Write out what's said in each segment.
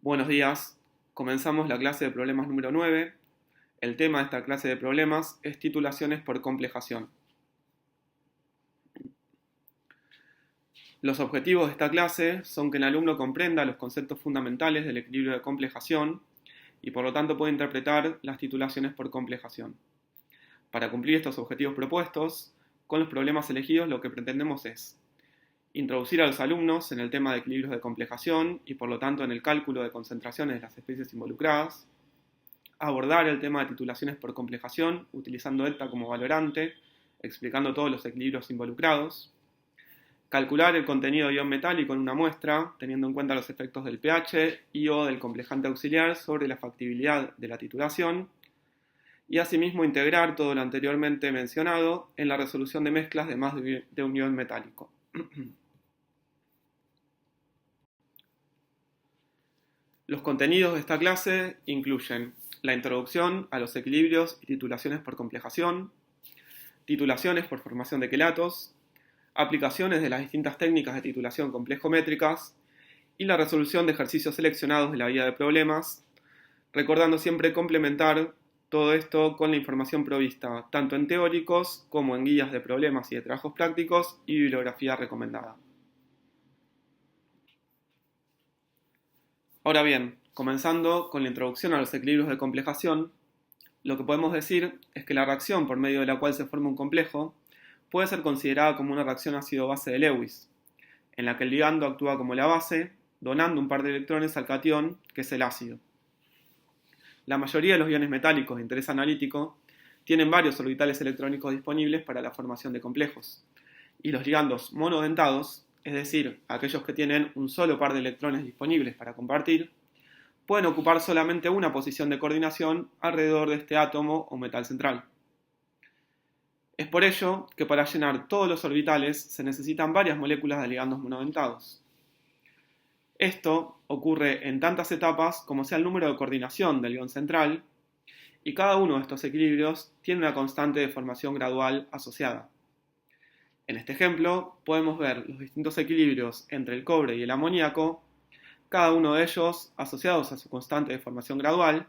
Buenos días, comenzamos la clase de problemas número 9. El tema de esta clase de problemas es titulaciones por complejación. Los objetivos de esta clase son que el alumno comprenda los conceptos fundamentales del equilibrio de complejación y por lo tanto pueda interpretar las titulaciones por complejación. Para cumplir estos objetivos propuestos, con los problemas elegidos lo que pretendemos es introducir a los alumnos en el tema de equilibrios de complejación y por lo tanto en el cálculo de concentraciones de las especies involucradas, abordar el tema de titulaciones por complejación utilizando delta como valorante, explicando todos los equilibrios involucrados, calcular el contenido de ion metálico en una muestra, teniendo en cuenta los efectos del pH y o del complejante auxiliar sobre la factibilidad de la titulación, y asimismo integrar todo lo anteriormente mencionado en la resolución de mezclas de más de un ion metálico. Los contenidos de esta clase incluyen la introducción a los equilibrios y titulaciones por complejación, titulaciones por formación de quelatos, aplicaciones de las distintas técnicas de titulación complejométricas y la resolución de ejercicios seleccionados de la guía de problemas, recordando siempre complementar todo esto con la información provista tanto en teóricos como en guías de problemas y de trabajos prácticos y bibliografía recomendada. Ahora bien, comenzando con la introducción a los equilibrios de complejación, lo que podemos decir es que la reacción por medio de la cual se forma un complejo puede ser considerada como una reacción ácido-base de Lewis, en la que el ligando actúa como la base, donando un par de electrones al catión, que es el ácido. La mayoría de los iones metálicos de interés analítico tienen varios orbitales electrónicos disponibles para la formación de complejos, y los ligandos monodentados, es decir, aquellos que tienen un solo par de electrones disponibles para compartir, pueden ocupar solamente una posición de coordinación alrededor de este átomo o metal central. Es por ello que para llenar todos los orbitales se necesitan varias moléculas de ligandos monodentados. Esto ocurre en tantas etapas como sea el número de coordinación del ion central, y cada uno de estos equilibrios tiene una constante de formación gradual asociada. En este ejemplo podemos ver los distintos equilibrios entre el cobre y el amoníaco, cada uno de ellos asociados a su constante de formación gradual,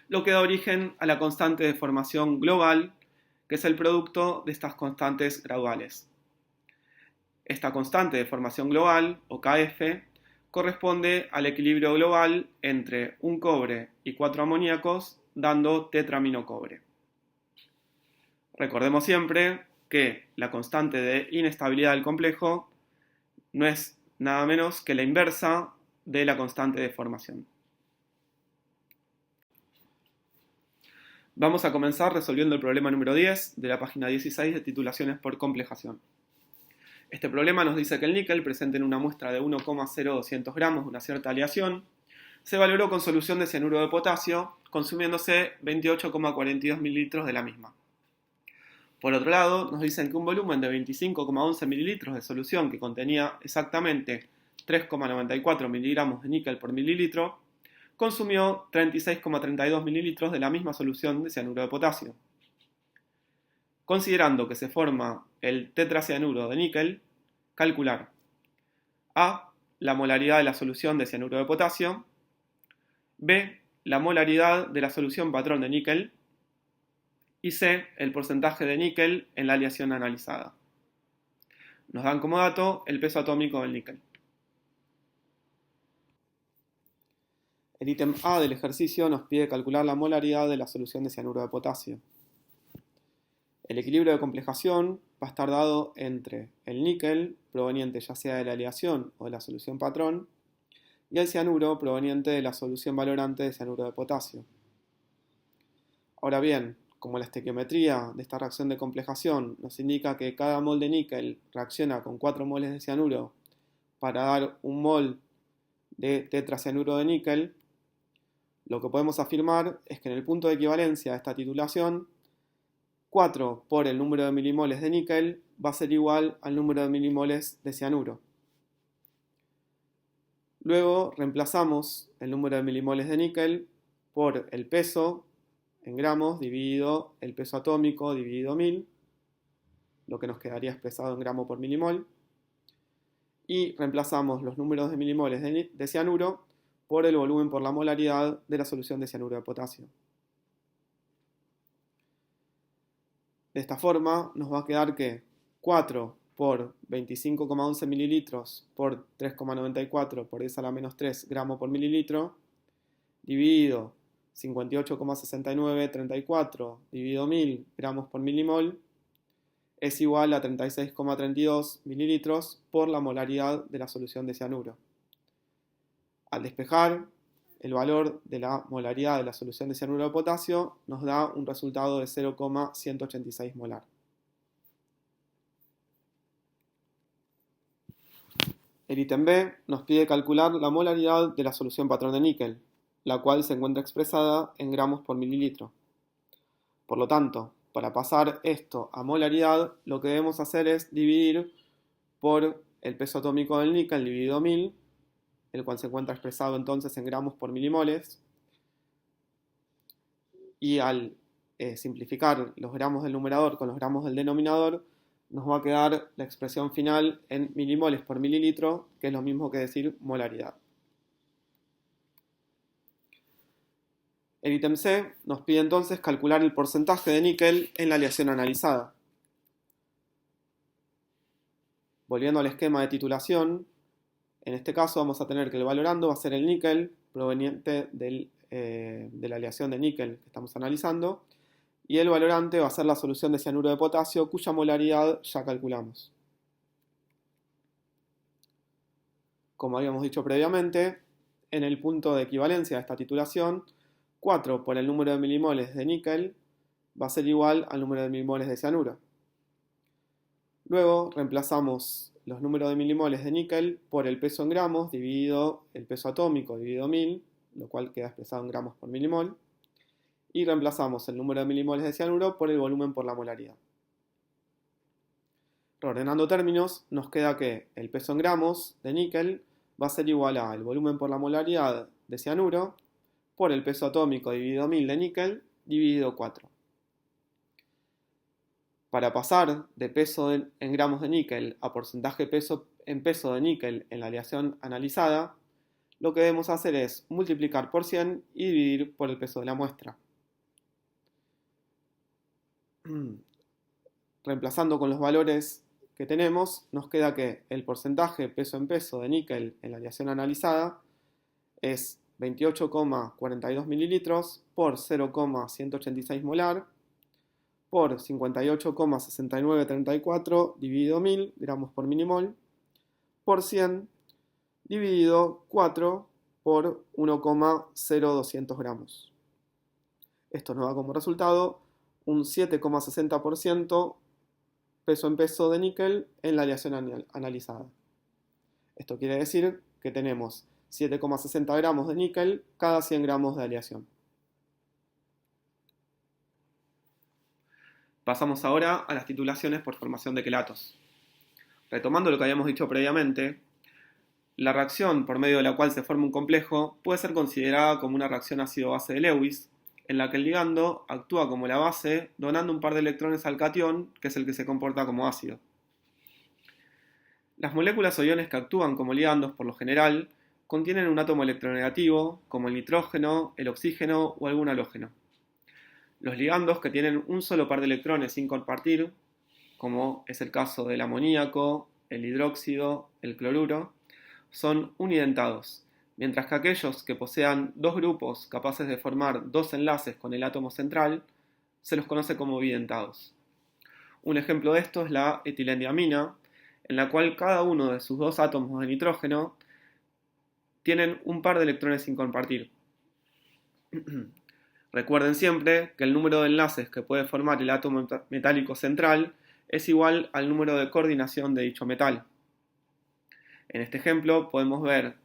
lo que da origen a la constante de formación global, que es el producto de estas constantes graduales. Esta constante de formación global, o Kf, corresponde al equilibrio global entre un cobre y 4 amoníacos, dando tetraminocobre. Recordemos siempre que la constante de inestabilidad del complejo no es nada menos que la inversa de la constante de formación. Vamos a comenzar resolviendo el problema número 10 de la página 16 de titulaciones por complejación. Este problema nos dice que el níquel, presente en una muestra de 1,0200 gramos de una cierta aleación, se valoró con solución de cianuro de potasio, consumiéndose 28,42 mililitros de la misma. Por otro lado, nos dicen que un volumen de 25,11 mililitros de solución que contenía exactamente 3,94 miligramos de níquel por mililitro, consumió 36,32 mililitros de la misma solución de cianuro de potasio. Considerando que se forma el tetracianuro de níquel, calcular A, la molaridad de la solución de cianuro de potasio, B, la molaridad de la solución patrón de níquel, y C, el porcentaje de níquel en la aleación analizada. Nos dan como dato el peso atómico del níquel. El ítem A del ejercicio nos pide calcular la molaridad de la solución de cianuro de potasio. El equilibrio de complejación va a estar dado entre el níquel, proveniente ya sea de la aleación o de la solución patrón, y el cianuro, proveniente de la solución valorante de cianuro de potasio. Ahora bien, como la estequiometría de esta reacción de complejación nos indica que cada mol de níquel reacciona con 4 moles de cianuro para dar un mol de tetracianuro de níquel, lo que podemos afirmar es que en el punto de equivalencia de esta titulación, 4 por el número de milimoles de níquel va a ser igual al número de milimoles de cianuro. Luego reemplazamos el número de milimoles de níquel por el peso en gramos dividido el peso atómico dividido 1000, lo que nos quedaría expresado en gramo por milimol, y reemplazamos los números de milimoles de cianuro por el volumen por la molaridad de la solución de cianuro de potasio. De esta forma nos va a quedar que 4 por 25,11 mililitros por 3,94 por 10 a la menos 3 gramos por mililitro, dividido 58,6934 dividido 1000 gramos por milimol, es igual a 36,32 mililitros por la molaridad de la solución de cianuro. Al despejar, el valor de la molaridad de la solución de cianuro de potasio nos da un resultado de 0,186 molar. El ítem B nos pide calcular la molaridad de la solución patrón de níquel, la cual se encuentra expresada en gramos por mililitro. Por lo tanto, para pasar esto a molaridad, lo que debemos hacer es dividir por el peso atómico del níquel dividido 1000, el cual se encuentra expresado entonces en gramos por milimoles, y al simplificar los gramos del numerador con los gramos del denominador, nos va a quedar la expresión final en milimoles por mililitro, que es lo mismo que decir molaridad. El ítem C nos pide entonces calcular el porcentaje de níquel en la aleación analizada. Volviendo al esquema de titulación, en este caso vamos a tener que el valorando va a ser el níquel proveniente de la aleación de níquel que estamos analizando, y el valorante va a ser la solución de cianuro de potasio, cuya molaridad ya calculamos. Como habíamos dicho previamente, en el punto de equivalencia de esta titulación, 4 por el número de milimoles de níquel va a ser igual al número de milimoles de cianuro. Luego reemplazamos los números de milimoles de níquel por el peso en gramos dividido el peso atómico dividido 1000, lo cual queda expresado en gramos por milimol, y reemplazamos el número de milimoles de cianuro por el volumen por la molaridad. Reordenando términos, nos queda que el peso en gramos de níquel va a ser igual al volumen por la molaridad de cianuro por el peso atómico dividido 1000 de níquel dividido 4. Para pasar de peso en gramos de níquel a porcentaje en peso de níquel en la aleación analizada, lo que debemos hacer es multiplicar por 100 y dividir por el peso de la muestra. Reemplazando con los valores que tenemos, nos queda que el porcentaje peso en peso de níquel en la aleación analizada es 28,42 mililitros por 0,186 molar por 58,6934 dividido 1000 gramos por milimol por 100 dividido 4 por 1,0200 gramos. Esto nos da como resultado un 7,60% peso en peso de níquel en la aleación analizada. Esto quiere decir que tenemos 7,60 gramos de níquel cada 100 gramos de aleación. Pasamos ahora a las titulaciones por formación de quelatos. Retomando lo que habíamos dicho previamente, la reacción por medio de la cual se forma un complejo puede ser considerada como una reacción ácido-base de Lewis, en la que el ligando actúa como la base donando un par de electrones al catión, que es el que se comporta como ácido. Las moléculas o iones que actúan como ligandos por lo general contienen un átomo electronegativo, como el nitrógeno, el oxígeno o algún halógeno. Los ligandos que tienen un solo par de electrones sin compartir, como es el caso del amoníaco, el hidróxido, el cloruro, son unidentados, mientras que aquellos que posean dos grupos capaces de formar dos enlaces con el átomo central, se los conoce como bidentados. Un ejemplo de esto es la etilendiamina, en la cual cada uno de sus dos átomos de nitrógeno tienen un par de electrones sin compartir. Recuerden siempre que el número de enlaces que puede formar el átomo metálico central es igual al número de coordinación de dicho metal. En este ejemplo podemos ver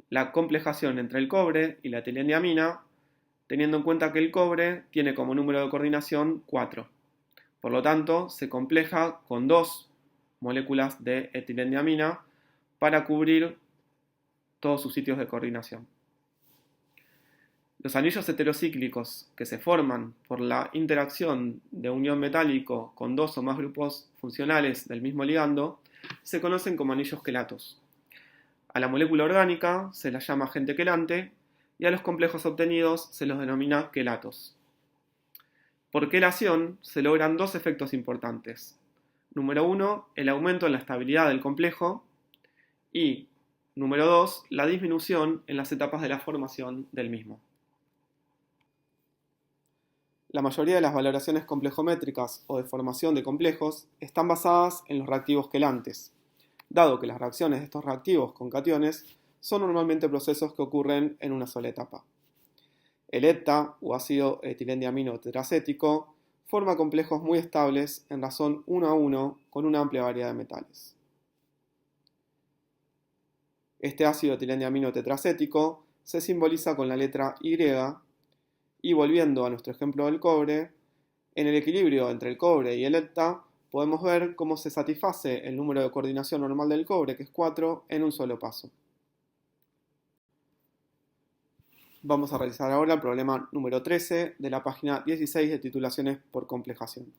la complejación entre el cobre y la etilendiamina, teniendo en cuenta que el cobre tiene como número de coordinación 4. Por lo tanto, se compleja con dos moléculas de etilendiamina para cubrir todos sus sitios de coordinación. Los anillos heterocíclicos que se forman por la interacción de un ion metálico con dos o más grupos funcionales del mismo ligando se conocen como anillos quelatos. A la molécula orgánica se la llama agente quelante y a los complejos obtenidos se los denomina quelatos. Por quelación se logran dos efectos importantes. Número 1, el aumento en la estabilidad del complejo y, número 2, la disminución en las etapas de la formación del mismo. La mayoría de las valoraciones complejométricas o de formación de complejos están basadas en los reactivos quelantes, dado que las reacciones de estos reactivos con cationes son normalmente procesos que ocurren en una sola etapa. El ETA, o ácido etilendiamino tetracético, forma complejos muy estables en razón 1 a 1 con una amplia variedad de metales. Este ácido etilendiamino tetracético se simboliza con la letra Y y volviendo a nuestro ejemplo del cobre, en el equilibrio entre el cobre y el ETA podemos ver cómo se satisface el número de coordinación normal del cobre, que es 4, en un solo paso. Vamos a realizar ahora el problema número 13 de la página 16 de titulaciones por complejación.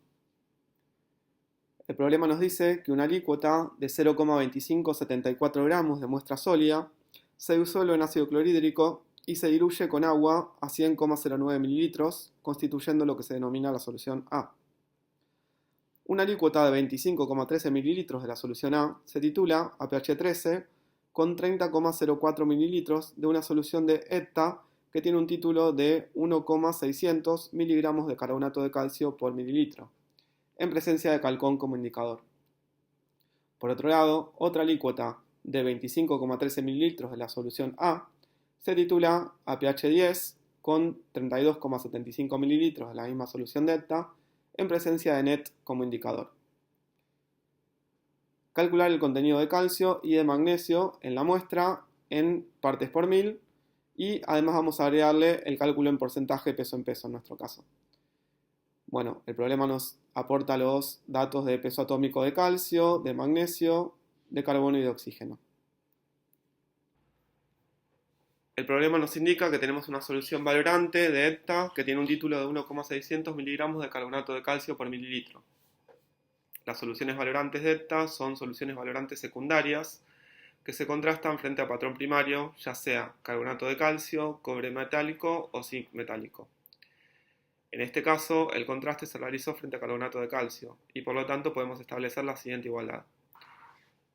El problema nos dice que una alícuota de 0,2574 gramos de muestra sólida se disuelve en ácido clorhídrico y se diluye con agua a 100,09 mililitros, constituyendo lo que se denomina la solución A. Una alícuota de 25,13 mililitros de la solución A se titula a pH 13 con 30,04 mililitros de una solución de ETA que tiene un título de 1,600 miligramos de carbonato de calcio por mililitro, en presencia de calcón como indicador. Por otro lado, otra alícuota de 25,13 mililitros de la solución A se titula a pH 10 con 32,75 mililitros de la misma solución de ETA, en presencia de NET como indicador. Calcular el contenido de calcio y de magnesio en la muestra en partes por mil y además vamos a agregarle el cálculo en porcentaje peso en peso en nuestro caso. Bueno, el problema nos aporta los datos de peso atómico de calcio, de magnesio, de carbono y de oxígeno. El problema nos indica que tenemos una solución valorante de ETA que tiene un título de 1,600 miligramos de carbonato de calcio por mililitro. Las soluciones valorantes de ETA son soluciones valorantes secundarias que se contrastan frente a patrón primario, ya sea carbonato de calcio, cobre metálico o zinc metálico. En este caso, el contraste se realizó frente a carbonato de calcio y por lo tanto podemos establecer la siguiente igualdad.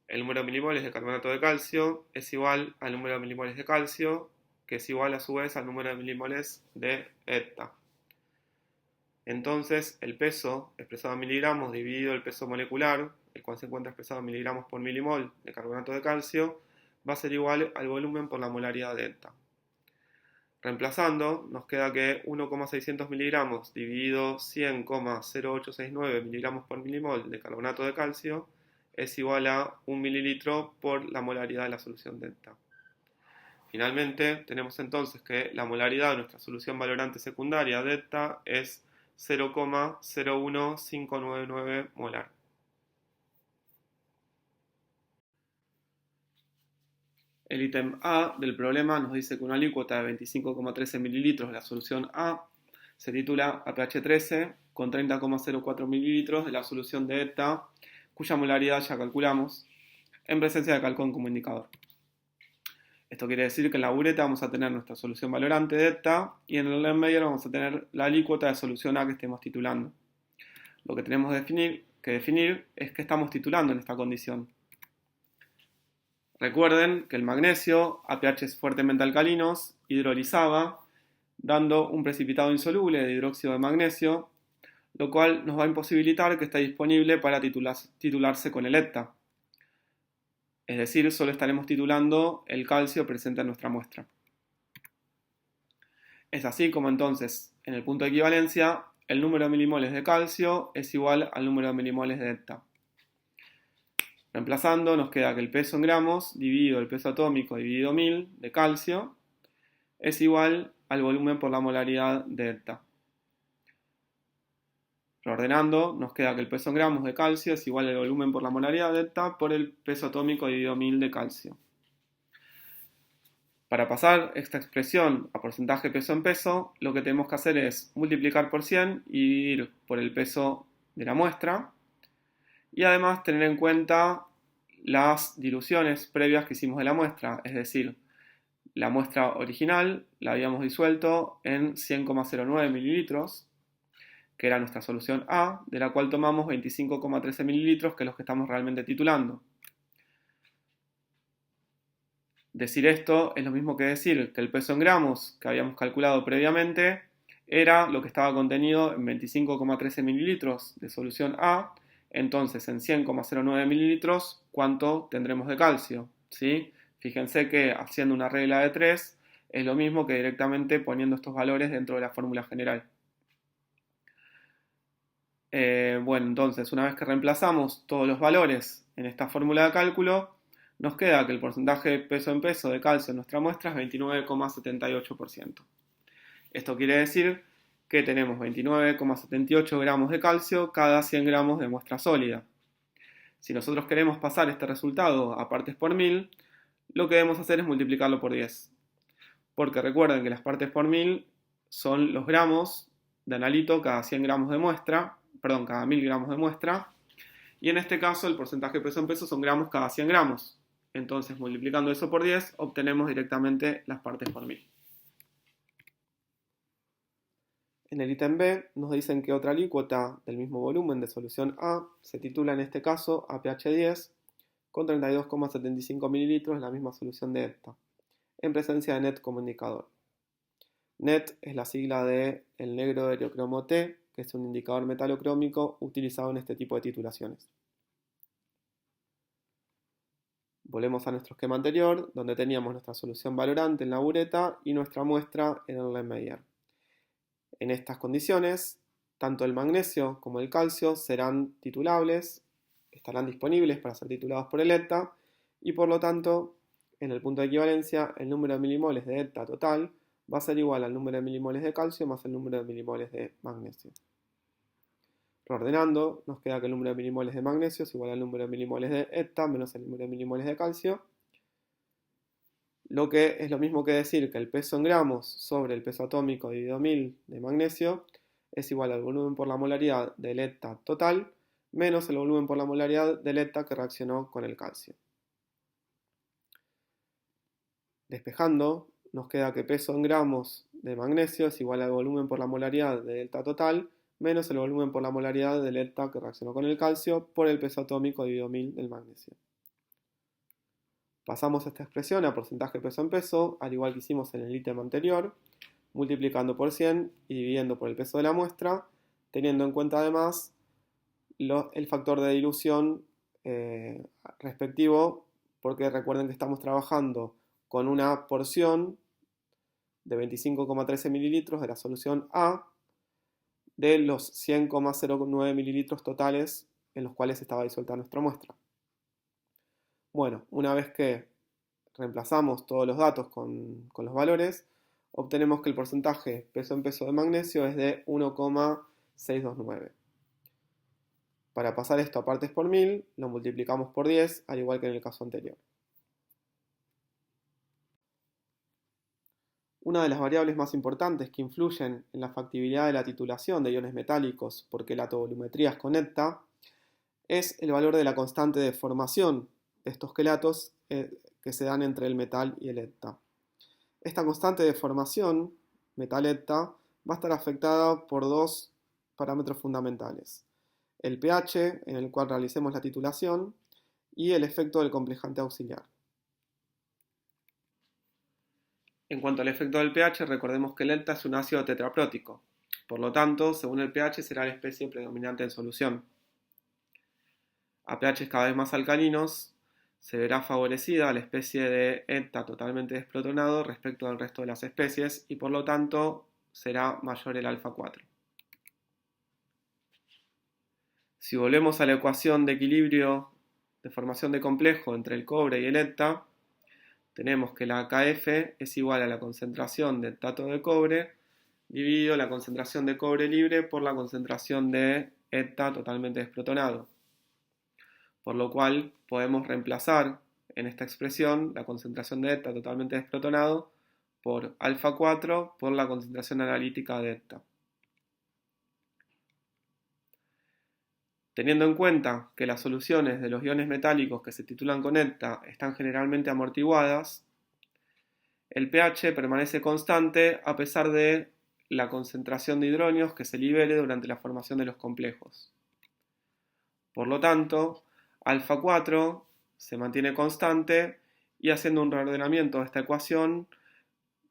El número de milimoles de carbonato de calcio es igual al número de milimoles de calcio, que es igual a su vez al número de milimoles de ETA. Entonces, el peso expresado en miligramos dividido el peso molecular, el cual se encuentra expresado en miligramos por milimol de carbonato de calcio, va a ser igual al volumen por la molaridad de ETA. Reemplazando, nos queda que 1,600 miligramos dividido 100,0869 miligramos por milimol de carbonato de calcio es igual a 1 mililitro por la molaridad de la solución de ETA. Finalmente, tenemos entonces que la molaridad de nuestra solución valorante secundaria de ETA es 0,01599 molar. El ítem A del problema nos dice que una alícuota de 25,13 mililitros de la solución A se titula a pH 13 con 30,04 mililitros de la solución de ETA, cuya molaridad ya calculamos, en presencia de calcón como indicador. Esto quiere decir que en la bureta vamos a tener nuestra solución valorante de ETA y en el Erlenmeyer vamos a tener la alícuota de solución A que estemos titulando. Lo que tenemos que definir es qué estamos titulando en esta condición. Recuerden que el magnesio a pHs fuertemente alcalinos hidrolizaba, dando un precipitado insoluble de hidróxido de magnesio, lo cual nos va a imposibilitar que esté disponible para titularse con el ETA. Es decir, solo estaremos titulando el calcio presente en nuestra muestra. Es así como entonces, en el punto de equivalencia, el número de milimoles de calcio es igual al número de milimoles de ETA. Reemplazando, nos queda que el peso en gramos dividido el peso atómico dividido 1000 de calcio es igual al volumen por la molaridad de ETA. Reordenando, nos queda que el peso en gramos de calcio es igual al volumen por la molaridad de ETA por el peso atómico dividido 1000 de calcio. Para pasar esta expresión a porcentaje peso en peso, lo que tenemos que hacer es multiplicar por 100 y dividir por el peso de la muestra, y además tener en cuenta las diluciones previas que hicimos de la muestra, es decir, la muestra original la habíamos disuelto en 100,09 mililitros, que era nuestra solución A, de la cual tomamos 25,13 mililitros, que es los que estamos realmente titulando. Decir esto es lo mismo que decir que el peso en gramos que habíamos calculado previamente era lo que estaba contenido en 25,13 mililitros de solución A. Entonces, en 100,09 mililitros, ¿cuánto tendremos de calcio? ¿Sí? Fíjense que haciendo una regla de 3 es lo mismo que directamente poniendo estos valores dentro de la fórmula general. Bueno, entonces, una vez que reemplazamos todos los valores en esta fórmula de cálculo, nos queda que el porcentaje de peso en peso de calcio en nuestra muestra es 29,78%. Esto quiere decir que tenemos 29,78 gramos de calcio cada 100 gramos de muestra sólida. Si nosotros queremos pasar este resultado a partes por mil, lo que debemos hacer es multiplicarlo por 10. Porque recuerden que las partes por mil son los gramos de analito cada 100 gramos de muestra, perdón, cada 1000 gramos de muestra, y en este caso el porcentaje de peso en peso son gramos cada 100 gramos. Entonces, multiplicando eso por 10, obtenemos directamente las partes por mil. En el ítem B nos dicen que otra alícuota del mismo volumen de solución A se titula en este caso APH 10 con 32,75 mililitros de la misma solución de ETA, en presencia de NET como indicador. NET es la sigla de el negro eriocromo T, que es un indicador metalocrómico utilizado en este tipo de titulaciones. Volvemos a nuestro esquema anterior, donde teníamos nuestra solución valorante en la bureta y nuestra muestra en el Erlenmeyer. En estas condiciones, tanto el magnesio como el calcio serán titulables, estarán disponibles para ser titulados por el ETA, y por lo tanto, en el punto de equivalencia, el número de milimoles de ETA total va a ser igual al número de milimoles de calcio más el número de milimoles de magnesio. Reordenando, nos queda que el número de milimoles de magnesio es igual al número de milimoles de ETA menos el número de milimoles de calcio, lo que es lo mismo que decir que el peso en gramos sobre el peso atómico dividido 1000 de magnesio es igual al volumen por la molaridad del ETA total menos el volumen por la molaridad del ETA que reaccionó con el calcio. Despejando, nos queda que peso en gramos de magnesio es igual al volumen por la molaridad del ETA total menos el volumen por la molaridad del ETA que reaccionó con el calcio por el peso atómico dividido 1000 del magnesio. Pasamos esta expresión a porcentaje de peso en peso, al igual que hicimos en el ítem anterior, multiplicando por 100 y dividiendo por el peso de la muestra, teniendo en cuenta además el factor de dilución respectivo, porque recuerden que estamos trabajando con una porción de 25,13 mililitros de la solución A de los 100,09 mililitros totales en los cuales estaba disuelta nuestra muestra. Bueno, una vez que reemplazamos todos los datos con los valores, obtenemos que el porcentaje peso en peso de magnesio es de 1,629. Para pasar esto a partes por mil, lo multiplicamos por 10, al igual que en el caso anterior. Una de las variables más importantes que influyen en la factibilidad de la titulación de iones metálicos por quelatovolumetrías con ETA es el valor de la constante de formación de estos quelatos que se dan entre el metal y el ETA. Esta constante de formación, metal-ETA, va a estar afectada por dos parámetros fundamentales: el pH en el cual realicemos la titulación y el efecto del complejante auxiliar. En cuanto al efecto del pH, recordemos que el ETA es un ácido tetraprótico. Por lo tanto, según el pH será la especie predominante en solución. A pHs cada vez más alcalinos, se verá favorecida la especie de ETA totalmente desprotonado respecto al resto de las especies y por lo tanto será mayor el alfa 4. Si volvemos a la ecuación de equilibrio de formación de complejo entre el cobre y el ETA, tenemos que la Kf es igual a la concentración de etato de cobre dividido la concentración de cobre libre por la concentración de ETA totalmente desprotonado. Por lo cual podemos reemplazar en esta expresión la concentración de ETA totalmente desprotonado por alfa 4 por la concentración analítica de ETA. Teniendo en cuenta que las soluciones de los iones metálicos que se titulan con eta están generalmente amortiguadas, el pH permanece constante a pesar de la concentración de hidronios que se libere durante la formación de los complejos. Por lo tanto, alfa 4 se mantiene constante y haciendo un reordenamiento de esta ecuación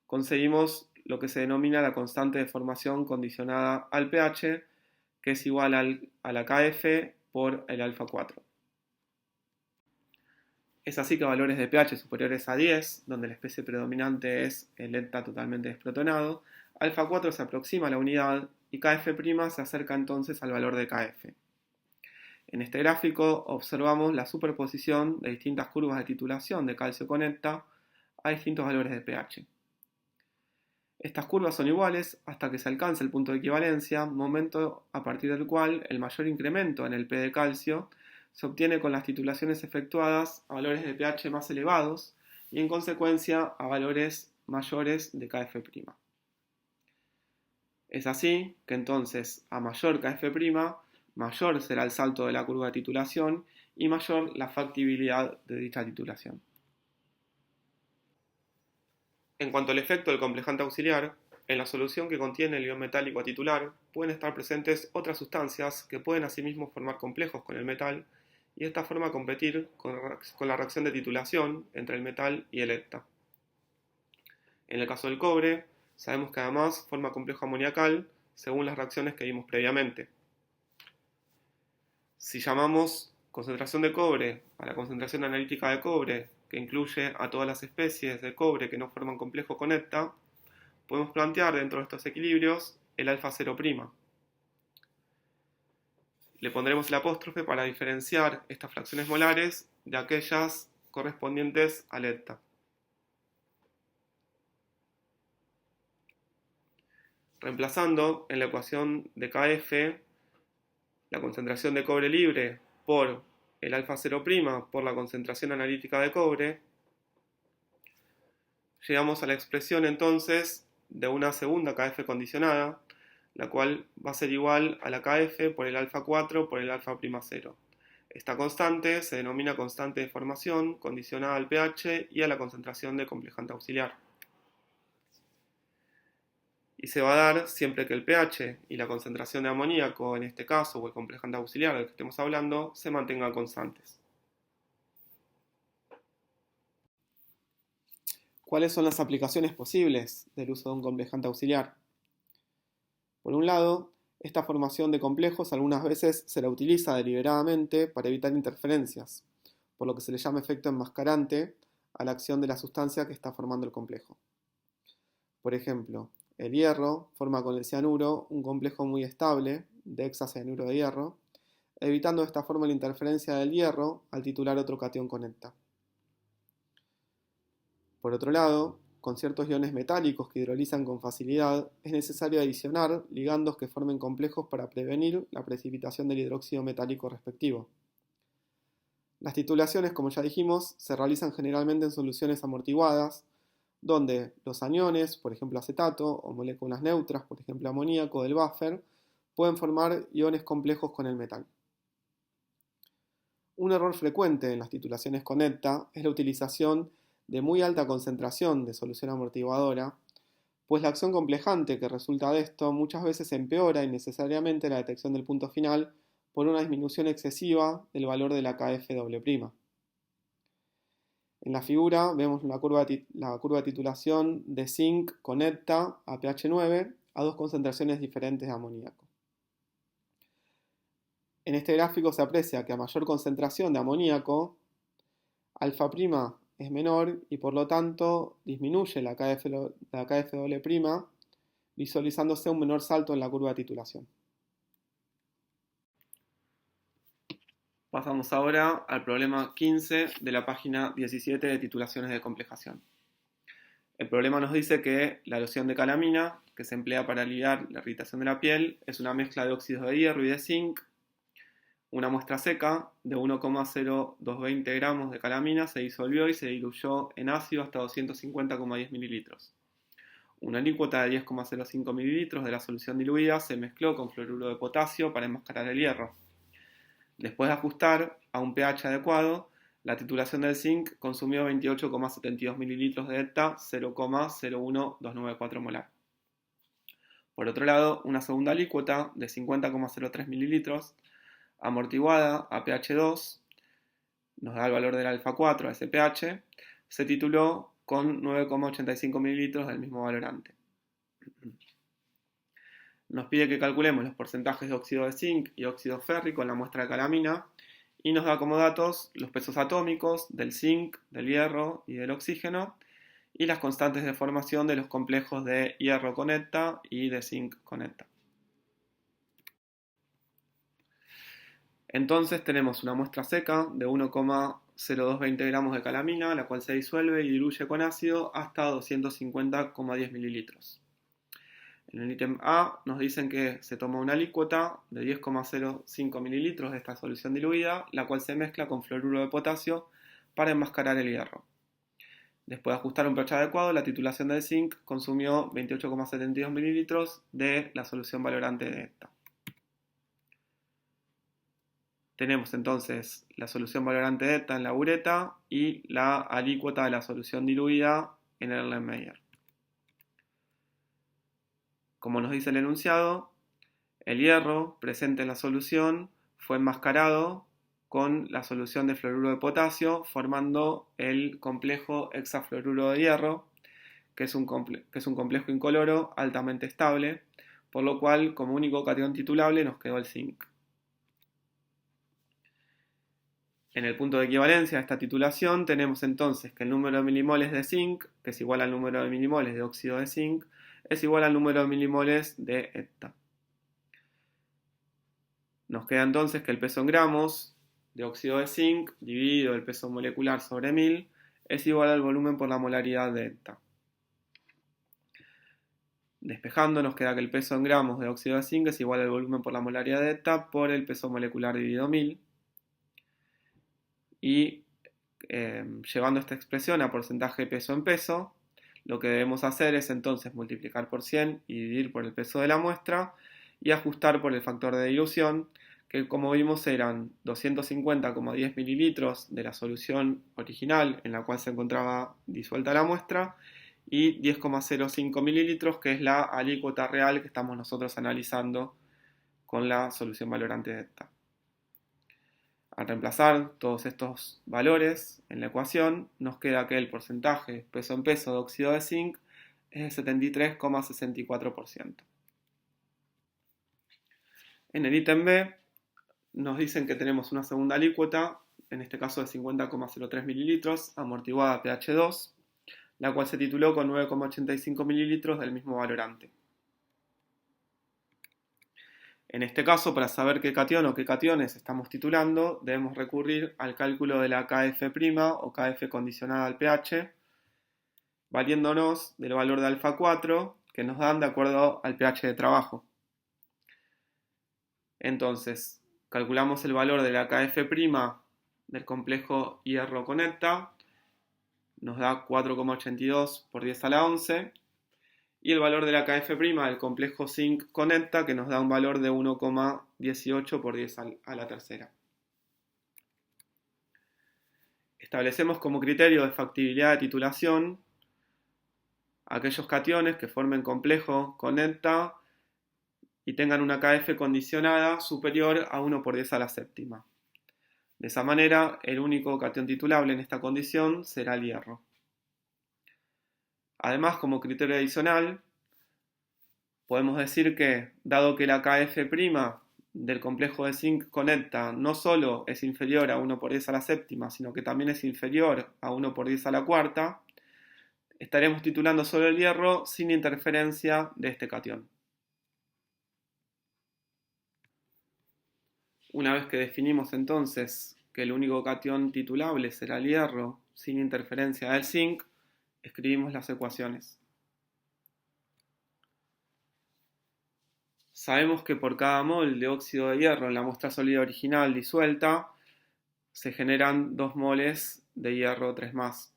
conseguimos lo que se denomina la constante de formación condicionada al pH, que es igual a la Kf por el alfa 4. Es así que a valores de pH superiores a 10, donde la especie predominante es el eta totalmente desprotonado, alfa 4 se aproxima a la unidad y Kf' se acerca entonces al valor de Kf. En este gráfico observamos la superposición de distintas curvas de titulación de calcio con eta a distintos valores de pH. Estas curvas son iguales hasta que se alcanza el punto de equivalencia, momento a partir del cual el mayor incremento en el P de calcio se obtiene con las titulaciones efectuadas a valores de pH más elevados y en consecuencia a valores mayores de Kf'. Es así que entonces a mayor Kf', mayor será el salto de la curva de titulación y mayor la factibilidad de dicha titulación. En cuanto al efecto del complejante auxiliar, en la solución que contiene el ion metálico a titular pueden estar presentes otras sustancias que pueden asimismo formar complejos con el metal y de esta forma competir con la reacción de titulación entre el metal y el eta. En el caso del cobre, sabemos que además forma complejo amoniacal según las reacciones que vimos previamente. Si llamamos concentración de cobre a la concentración analítica de cobre, que incluye a todas las especies de cobre que no forman complejo con eta, podemos plantear dentro de estos equilibrios el alfa 0'. Le pondremos el apóstrofe para diferenciar estas fracciones molares de aquellas correspondientes al eta. Reemplazando en la ecuación de Kf la concentración de cobre libre por el alfa 0' por la concentración analítica de cobre, llegamos a la expresión entonces de una segunda Kf condicionada, la cual va a ser igual a la Kf por el alfa 4 por el alfa' 0. Esta constante se denomina constante de formación condicionada al pH y a la concentración de complejante auxiliar. Y se va a dar siempre que el pH y la concentración de amoníaco, en este caso, o el complejante auxiliar del que estemos hablando, se mantengan constantes. ¿Cuáles son las aplicaciones posibles del uso de un complejante auxiliar? Por un lado, esta formación de complejos algunas veces se la utiliza deliberadamente para evitar interferencias, por lo que se le llama efecto enmascarante a la acción de la sustancia que está formando el complejo. Por ejemplo, el hierro forma con el cianuro un complejo muy estable de hexacianuro de hierro, evitando de esta forma la interferencia del hierro al titular otro catión con eta. Por otro lado, con ciertos iones metálicos que hidrolizan con facilidad, es necesario adicionar ligandos que formen complejos para prevenir la precipitación del hidróxido metálico respectivo. Las titulaciones, como ya dijimos, se realizan generalmente en soluciones amortiguadas, donde los aniones, por ejemplo acetato, o moléculas neutras, por ejemplo amoníaco del buffer, pueden formar iones complejos con el metal. Un error frecuente en las titulaciones con eta es la utilización de muy alta concentración de solución amortiguadora, pues la acción complejante que resulta de esto muchas veces empeora innecesariamente la detección del punto final por una disminución excesiva del valor de la Kf'. En la figura vemos la curva de titulación de zinc con eta a pH 9 a dos concentraciones diferentes de amoníaco. En este gráfico se aprecia que a mayor concentración de amoníaco, alfa' es menor y por lo tanto disminuye la Kf', visualizándose un menor salto en la curva de titulación. Pasamos ahora al problema 15 de la página 17 de titulaciones de complejación. El problema nos dice que la loción de calamina, que se emplea para aliviar la irritación de la piel, es una mezcla de óxidos de hierro y de zinc. Una muestra seca de 1,0220 gramos de calamina se disolvió y se diluyó en ácido hasta 250,10 mililitros. Una alícuota de 10,05 mililitros de la solución diluida se mezcló con fluoruro de potasio para enmascarar el hierro. Después de ajustar a un pH adecuado, la titulación del zinc consumió 28,72 ml de ETA, 0,01294 molar. Por otro lado, una segunda alícuota de 50,03 ml, amortiguada a pH 2, nos da el valor del alfa 4 a ese pH, se tituló con 9,85 ml del mismo valorante. Nos pide que calculemos los porcentajes de óxido de zinc y óxido férrico en la muestra de calamina y nos da como datos los pesos atómicos del zinc, del hierro y del oxígeno y las constantes de formación de los complejos de hierro con ETA y de zinc con ETA. Entonces tenemos una muestra seca de 1,0220 gramos de calamina, la cual se disuelve y diluye con ácido hasta 250,10 mililitros. En el ítem A nos dicen que se toma una alícuota de 10,05 mililitros de esta solución diluida, la cual se mezcla con fluoruro de potasio para enmascarar el hierro. Después de ajustar un pH adecuado, la titulación del zinc consumió 28,72 mililitros de la solución valorante de ETA. Tenemos entonces la solución valorante de ETA en la bureta y la alícuota de la solución diluida en el Erlenmeyer. Como nos dice el enunciado, el hierro presente en la solución fue enmascarado con la solución de fluoruro de potasio, formando el complejo hexafluoruro de hierro, que es un complejo incoloro altamente estable, por lo cual como único catión titulable nos quedó el zinc. En el punto de equivalencia de esta titulación tenemos entonces que el número de milimoles de zinc, que es igual al número de milimoles de óxido de zinc, es igual al número de milimoles de ETA. Nos queda entonces que el peso en gramos de óxido de zinc dividido el peso molecular sobre 1000 es igual al volumen por la molaridad de ETA. Despejando nos queda que el peso en gramos de óxido de zinc es igual al volumen por la molaridad de ETA por el peso molecular dividido 1000. Y llevando esta expresión a porcentaje de peso en peso, lo que debemos hacer es entonces multiplicar por 100 y dividir por el peso de la muestra y ajustar por el factor de dilución, que como vimos eran 250,10 mililitros de la solución original en la cual se encontraba disuelta la muestra y 10,05 mililitros, que es la alícuota real que estamos nosotros analizando con la solución valorante de ETA. Al reemplazar todos estos valores en la ecuación, nos queda que el porcentaje peso en peso de óxido de zinc es de 73,64%. En el ítem B nos dicen que tenemos una segunda alícuota, en este caso de 50,03 mililitros, amortiguada a pH 2, la cual se tituló con 9,85 mililitros del mismo valorante. En este caso, para saber qué catión o qué cationes estamos titulando, debemos recurrir al cálculo de la Kf' o Kf condicionada al pH, valiéndonos del valor de alfa 4 que nos dan de acuerdo al pH de trabajo. Entonces, calculamos el valor de la Kf' del complejo hierro con ETA, nos da 4,82 por 10 a la 11, y el valor de la Kf' del complejo zinc con ETA, que nos da un valor de 1,18 por 10 a la tercera. Establecemos como criterio de factibilidad de titulación aquellos cationes que formen complejo con ETA y tengan una Kf condicionada superior a 1 por 10 a la séptima. De esa manera, el único catión titulable en esta condición será el hierro. Además, como criterio adicional, podemos decir que, dado que la Kf' del complejo de zinc con ETA no solo es inferior a 1 por 10 a la séptima, sino que también es inferior a 1 por 10 a la cuarta, estaremos titulando solo el hierro sin interferencia de este catión. Una vez que definimos entonces que el único catión titulable será el hierro sin interferencia del zinc, escribimos las ecuaciones. Sabemos que por cada mol de óxido de hierro en la muestra sólida original disuelta, se generan 2 moles de hierro 3+.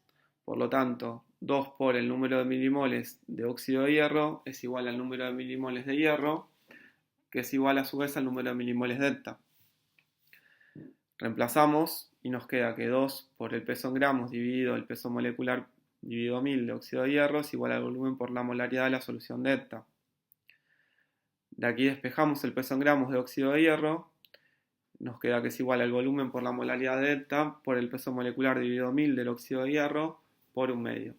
Por lo tanto, 2 por el número de milimoles de óxido de hierro es igual al número de milimoles de hierro, que es igual a su vez al número de milimoles de ETA. Reemplazamos y nos queda que 2 por el peso en gramos dividido el peso molecular dividido 1000 de óxido de hierro es igual al volumen por la molaridad de la solución de ETA. De aquí despejamos el peso en gramos de óxido de hierro, nos queda que es igual al volumen por la molaridad de ETA por el peso molecular dividido 1000 del óxido de hierro por 1/2.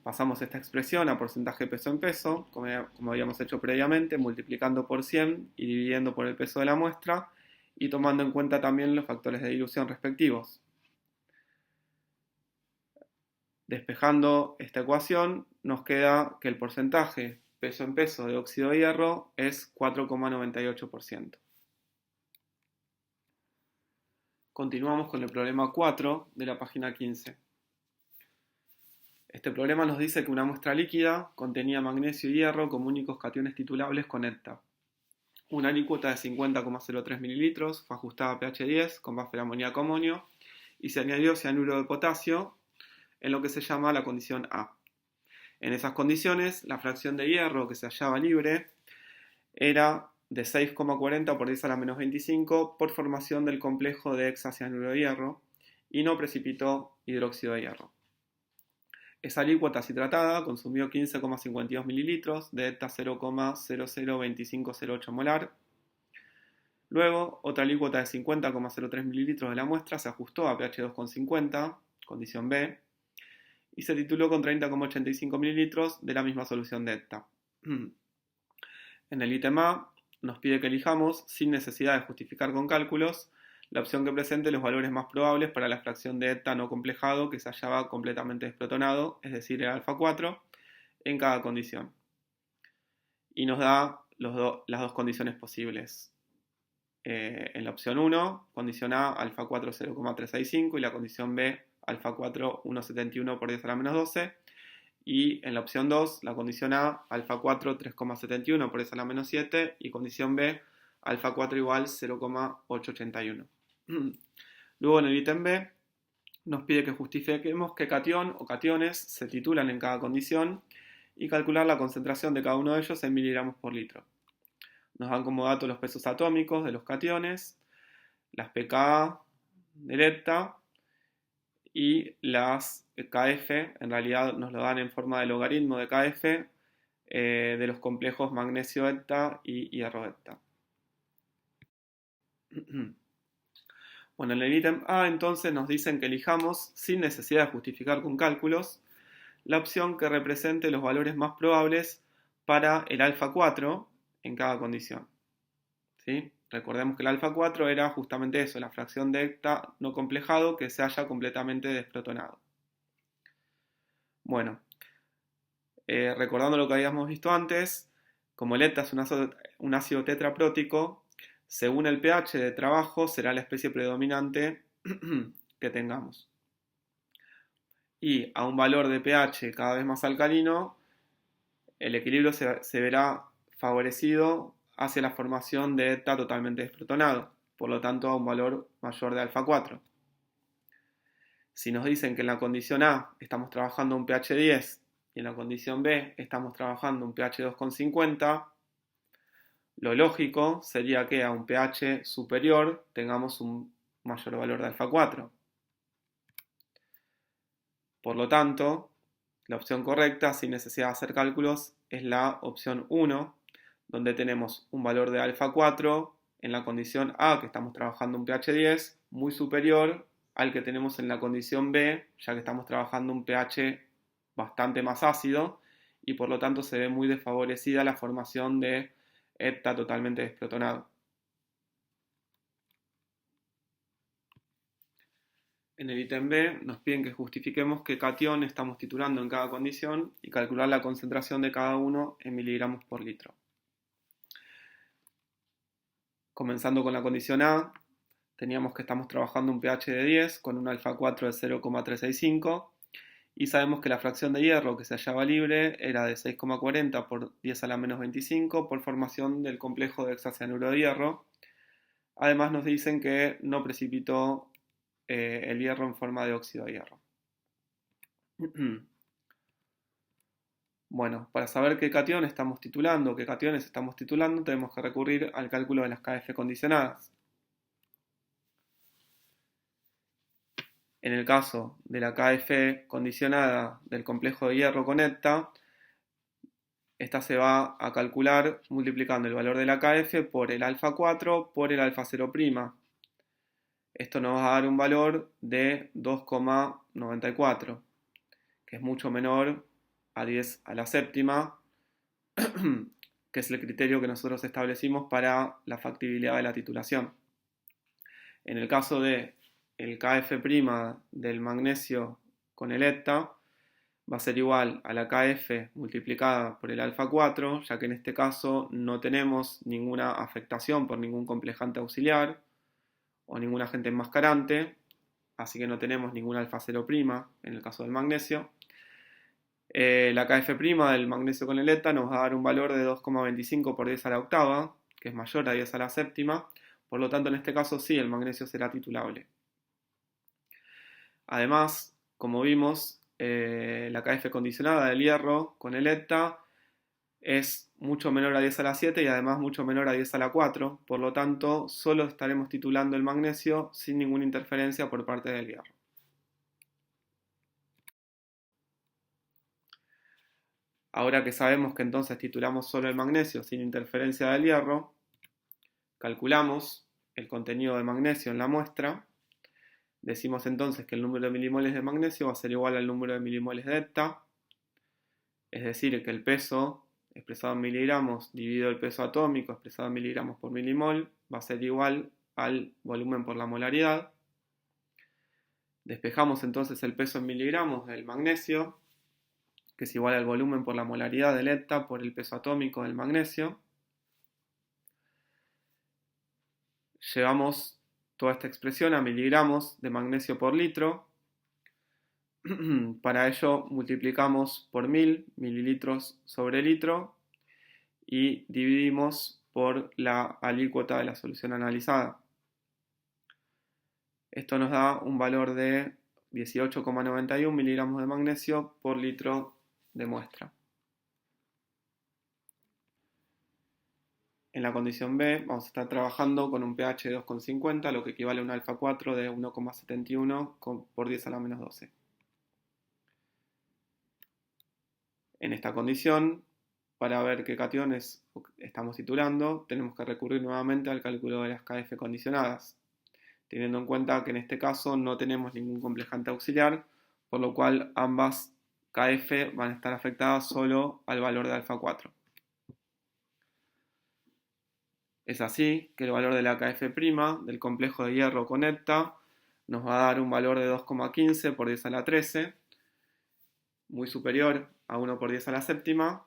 Pasamos esta expresión a porcentaje peso en peso, como habíamos hecho previamente, multiplicando por 100 y dividiendo por el peso de la muestra, y tomando en cuenta también los factores de dilución respectivos. Despejando esta ecuación, nos queda que el porcentaje peso en peso de óxido de hierro es 4,98%. Continuamos con el problema 4 de la página 15. Este problema nos dice que una muestra líquida contenía magnesio y hierro como únicos cationes titulables con ETA. Una alícuota de 50,03 ml fue ajustada a pH 10 con buffer amoníaco-amonio y se añadió cianuro de potasio en lo que se llama la condición A. En esas condiciones, la fracción de hierro que se hallaba libre era de 6,40 por 10 a la menos 25 por formación del complejo de hexacianuro de hierro y no precipitó hidróxido de hierro. Esa alícuota citratada consumió 15,52 ml de ETA 0,002508 molar. Luego, otra alícuota de 50,03 ml de la muestra se ajustó a pH 2,50, condición B, y se tituló con 30,85 ml de la misma solución de ETA. En el ítem A nos pide que elijamos, sin necesidad de justificar con cálculos, la opción que presente los valores más probables para la fracción de ETA no complejado que se hallaba completamente desprotonado, es decir, el alfa 4, en cada condición. Y nos da las dos condiciones posibles. En la opción 1, condición A, alfa 4 0,365 y la condición B, alfa 4 1,71 por 10 a la menos 12. Y en la opción 2, la condición A, alfa 4 3,71 por 10 a la menos 7 y condición B, alfa 4 igual 0,881. Luego en el ítem B nos pide que justifiquemos qué catión o cationes se titulan en cada condición y calcular la concentración de cada uno de ellos en miligramos por litro. Nos dan como dato los pesos atómicos de los cationes, las pKa del ETA y las Kf, en realidad nos lo dan en forma de logaritmo de Kf de los complejos magnesio ETA y hierro ETA. Bueno, en el ítem A entonces nos dicen que elijamos, sin necesidad de justificar con cálculos, la opción que represente los valores más probables para el alfa 4 en cada condición. ¿Sí? Recordemos que el alfa 4 era justamente eso, la fracción de ETA no complejado que se haya completamente desprotonado. Bueno, recordando lo que habíamos visto antes, como el ETA es un ácido tetraprótico, según el pH de trabajo será la especie predominante que tengamos. Y a un valor de pH cada vez más alcalino, el equilibrio se verá favorecido hacia la formación de ETA totalmente desprotonado, por lo tanto a un valor mayor de alfa 4. Si nos dicen que en la condición A estamos trabajando un pH 10 y en la condición B estamos trabajando un pH 2,50, lo lógico sería que a un pH superior tengamos un mayor valor de alfa 4. Por lo tanto, la opción correcta, sin necesidad de hacer cálculos, es la opción 1, donde tenemos un valor de alfa 4 en la condición A, que estamos trabajando un pH 10, muy superior al que tenemos en la condición B, ya que estamos trabajando un pH bastante más ácido, y por lo tanto se ve muy desfavorecida la formación de ETA totalmente desprotonado. En el ítem B nos piden que justifiquemos qué catión estamos titulando en cada condición y calcular la concentración de cada uno en miligramos por litro. Comenzando con la condición A, teníamos que estamos trabajando un pH de 10 con un alfa 4 de 0,365 y sabemos que la fracción de hierro que se hallaba libre era de 6,40 por 10 a la menos 25 por formación del complejo de hexacianuro de hierro. Además nos dicen que no precipitó el hierro en forma de óxido de hierro. Bueno, para saber qué catión estamos titulando, qué cationes estamos titulando, tenemos que recurrir al cálculo de las Kf condicionadas. En el caso de la KF condicionada del complejo de hierro con ETA, esta se va a calcular multiplicando el valor de la KF por el alfa 4 por el alfa 0'. Esto nos va a dar un valor de 2,94, que es mucho menor a 10 a la séptima, que es el criterio que nosotros establecimos para la factibilidad de la titulación. En el caso de el KF' del magnesio con el ETA, va a ser igual a la KF multiplicada por el alfa 4, ya que en este caso no tenemos ninguna afectación por ningún complejante auxiliar o ningún agente enmascarante, así que no tenemos ningún alfa 0' en el caso del magnesio. La KF' del magnesio con el ETA nos va a dar un valor de 2,25 por 10 a la octava, que es mayor a 10 a la séptima, por lo tanto en este caso sí el magnesio será titulable. Además, como vimos, la KF condicionada del hierro con el ETA es mucho menor a 10 a la 7 y además mucho menor a 10 a la 4, por lo tanto solo estaremos titulando el magnesio sin ninguna interferencia por parte del hierro. Ahora que sabemos que entonces titulamos solo el magnesio sin interferencia del hierro, calculamos el contenido de magnesio en la muestra. Decimos entonces que el número de milimoles de magnesio va a ser igual al número de milimoles de ETA, es decir, que el peso expresado en miligramos dividido el peso atómico expresado en miligramos por milimol va a ser igual al volumen por la molaridad. Despejamos entonces el peso en miligramos del magnesio, que es igual al volumen por la molaridad del ETA por el peso atómico del magnesio. Llevamos toda esta expresión a miligramos de magnesio por litro. Para ello multiplicamos por 1000 mililitros sobre litro y dividimos por la alícuota de la solución analizada. Esto nos da un valor de 18,91 miligramos de magnesio por litro de muestra. En la condición B vamos a estar trabajando con un pH de 2,50, lo que equivale a un alfa 4 de 1,71 por 10 a la menos 12. En esta condición, para ver qué cationes estamos titulando, tenemos que recurrir nuevamente al cálculo de las KF condicionadas, teniendo en cuenta que en este caso no tenemos ningún complejante auxiliar, por lo cual ambas KF van a estar afectadas solo al valor de alfa 4. Es así que el valor de la KF' del complejo de hierro con ETA nos va a dar un valor de 2,15 por 10 a la 13, muy superior a 1 por 10 a la séptima,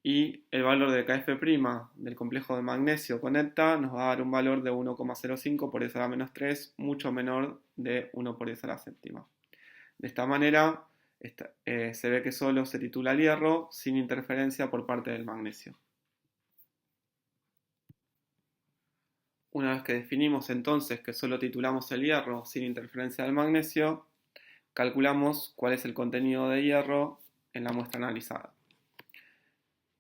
y el valor de KF' del complejo de magnesio con ETA nos va a dar un valor de 1,05 por 10 a la menos 3, mucho menor de 1 por 10 a la séptima. De esta manera se ve que solo se titula el hierro sin interferencia por parte del magnesio. Una vez que definimos entonces que solo titulamos el hierro sin interferencia del magnesio, calculamos cuál es el contenido de hierro en la muestra analizada.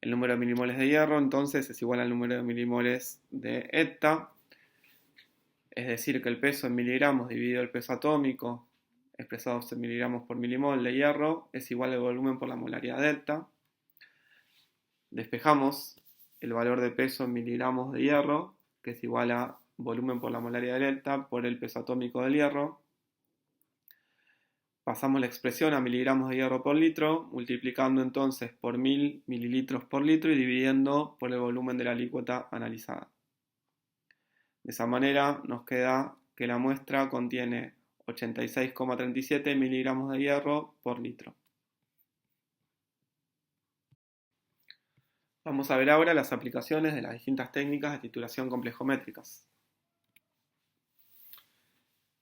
El número de milimoles de hierro entonces es igual al número de milimoles de ETA, es decir que el peso en miligramos dividido el peso atómico expresado en miligramos por milimol de hierro es igual al volumen por la molaridad de ETA. Despejamos el valor de peso en miligramos de hierro, que es igual a volumen por la molaridad de ETA por el peso atómico del hierro. Pasamos la expresión a miligramos de hierro por litro, multiplicando entonces por 1000 mililitros por litro y dividiendo por el volumen de la alícuota analizada. De esa manera nos queda que la muestra contiene 86,37 miligramos de hierro por litro. Vamos a ver ahora las aplicaciones de las distintas técnicas de titulación complejométricas.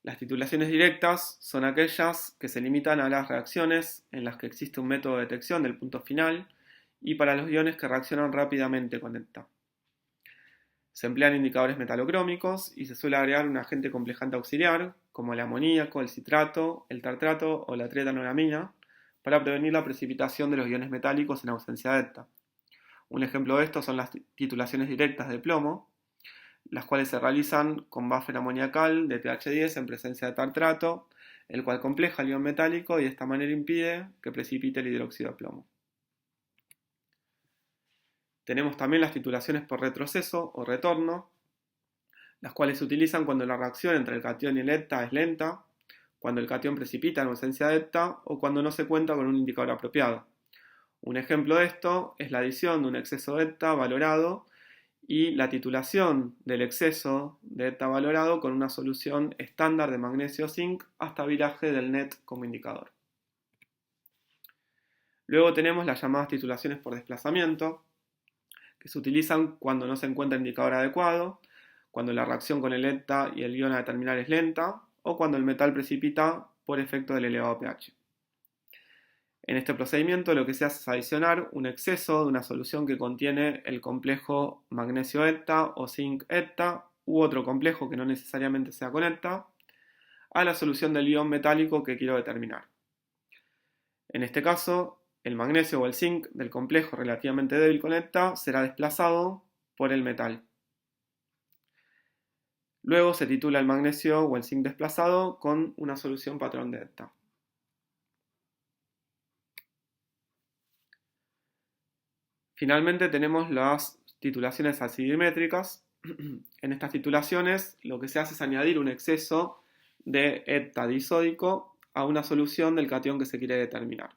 Las titulaciones directas son aquellas que se limitan a las reacciones en las que existe un método de detección del punto final y para los iones que reaccionan rápidamente con ETA. Se emplean indicadores metalocrómicos y se suele agregar un agente complejante auxiliar, como el amoníaco, el citrato, el tartrato o la trietanolamina, para prevenir la precipitación de los iones metálicos en ausencia de ETA. Un ejemplo de esto son las titulaciones directas de plomo, las cuales se realizan con buffer amoniacal de pH 10 en presencia de tartrato el cual compleja el ion metálico y de esta manera impide que precipite el hidróxido de plomo. Tenemos también las titulaciones por retroceso o retorno, las cuales se utilizan cuando la reacción entre el catión y el eta es lenta, cuando el catión precipita en ausencia de eta o cuando no se cuenta con un indicador apropiado. Un ejemplo de esto es la adición de un exceso de eta valorado y la titulación del exceso de eta valorado con una solución estándar de magnesio-zinc hasta viraje del NET como indicador. Luego tenemos las llamadas titulaciones por desplazamiento, que se utilizan cuando no se encuentra indicador adecuado, cuando la reacción con el eta y el ion a determinar es lenta, o cuando el metal precipita por efecto del elevado pH. En este procedimiento lo que se hace es adicionar un exceso de una solución que contiene el complejo magnesio-eta o zinc-eta u otro complejo que no necesariamente sea con eta a la solución del ion metálico que quiero determinar. En este caso, el magnesio o el zinc del complejo relativamente débil con eta será desplazado por el metal. Luego se titula el magnesio o el zinc desplazado con una solución patrón de eta. Finalmente tenemos las titulaciones acidimétricas. En estas titulaciones lo que se hace es añadir un exceso de eta disódico a una solución del catión que se quiere determinar.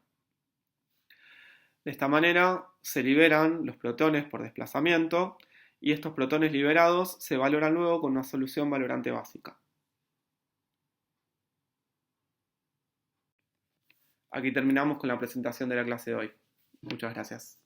De esta manera se liberan los protones por desplazamiento y estos protones liberados se valoran luego con una solución valorante básica. Aquí terminamos con la presentación de la clase de hoy. Muchas gracias.